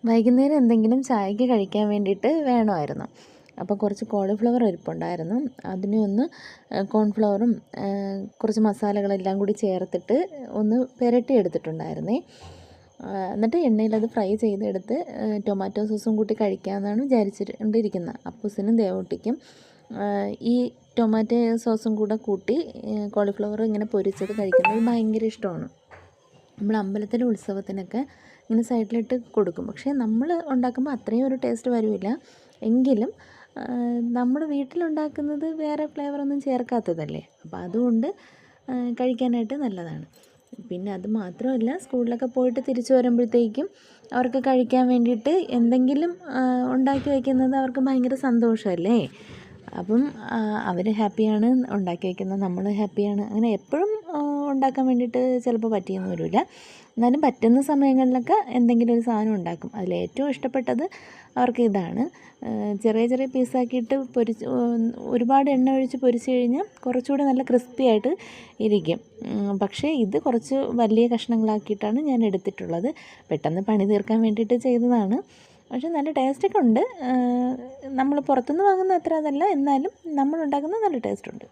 വൈകുന്നേരം എന്തെങ്കിലും ചായക്ക് കഴിക്കാൻ വേണ്ടിയിട്ട് വേണമായിരുന്നു. അപ്പോൾ കുറച്ച് കോളിഫ്ലവർ ഇരിപ്പുണ്ടായിരുന്നു. അതിനെ ഒന്ന് കോൺഫ്ലവറും കുറച്ച് മസാലകളെല്ലാം കൂടി ചേർത്തിട്ട് ഒന്ന് പുരട്ടി എടുത്തിട്ടുണ്ടായിരുന്നേ. എന്നിട്ട് എണ്ണയിലത് ഫ്രൈ ചെയ്തെടുത്ത് ടൊമാറ്റോ സോസും കൂട്ടി കഴിക്കാമെന്നാണ് വിചാരിച്ചിരിക്കുന്നത്. അപ്പൂസിനും ദേവൂട്ടിക്കും ഈ ടൊമാറ്റോ സോസും കൂടെ കൂട്ടി കോളിഫ്ലവർ ഇങ്ങനെ പൊരിച്ചത് കഴിക്കുന്നത് ഭയങ്കര ഇഷ്ടമാണ്. നമ്മൾ അമ്പലത്തിലെ ഉത്സവത്തിനൊക്കെ ഇങ്ങനെ സൈഡിലിട്ട് കൊടുക്കും. പക്ഷേ നമ്മൾ ഉണ്ടാക്കുമ്പോൾ അത്രയും ഒരു ടേസ്റ്റ് വരില്ല. എങ്കിലും നമ്മൾ വീട്ടിലുണ്ടാക്കുന്നത് വേറെ ഫ്ലേവറൊന്നും ചേർക്കാത്തതല്ലേ, അപ്പോൾ അതുകൊണ്ട് കഴിക്കാനായിട്ട് നല്ലതാണ്. പിന്നെ അത് മാത്രമല്ല, സ്കൂളിലൊക്കെ പോയിട്ട് തിരിച്ചു വരുമ്പോഴത്തേക്കും അവർക്ക് കഴിക്കാൻ വേണ്ടിയിട്ട് എന്തെങ്കിലും ഉണ്ടാക്കി വയ്ക്കുന്നത് അവർക്ക് ഭയങ്കര സന്തോഷമല്ലേ. അപ്പം അവർ ഹാപ്പിയാണ്, ഉണ്ടാക്കി വയ്ക്കുന്നത് നമ്മൾ ഹാപ്പിയാണ്. അങ്ങനെ എപ്പോഴും ഉണ്ടാക്കാൻ വേണ്ടിയിട്ട് ചിലപ്പോൾ പറ്റിയെന്ന് വരില്ല. എന്നാലും പറ്റുന്ന സമയങ്ങളിലൊക്കെ എന്തെങ്കിലും ഒരു സാധനം ഉണ്ടാക്കും. അതിലേറ്റവും ഇഷ്ടപ്പെട്ടത് അവർക്ക് ഇതാണ്. ചെറിയ ചെറിയ പീസാക്കിയിട്ട് ഒരുപാട് എണ്ണ ഒഴിച്ച് പൊരിച്ച് കഴിഞ്ഞാൽ കുറച്ചുകൂടി നല്ല ക്രിസ്പി ആയിട്ട് ഇരിക്കും. പക്ഷേ ഇത് കുറച്ച് വലിയ കഷ്ണങ്ങളാക്കിയിട്ടാണ് ഞാൻ എടുത്തിട്ടുള്ളത്. പെട്ടെന്ന് പണി തീർക്കാൻ വേണ്ടിയിട്ട് ചെയ്തതാണ്. പക്ഷേ നല്ല ടേസ്റ്റൊക്കെ ഉണ്ട്. നമ്മൾ പുറത്തുനിന്ന് വാങ്ങുന്ന അത്ര അതല്ല, എന്നാലും നമ്മളുണ്ടാക്കുന്നത് നല്ല ടേസ്റ്റുണ്ട്.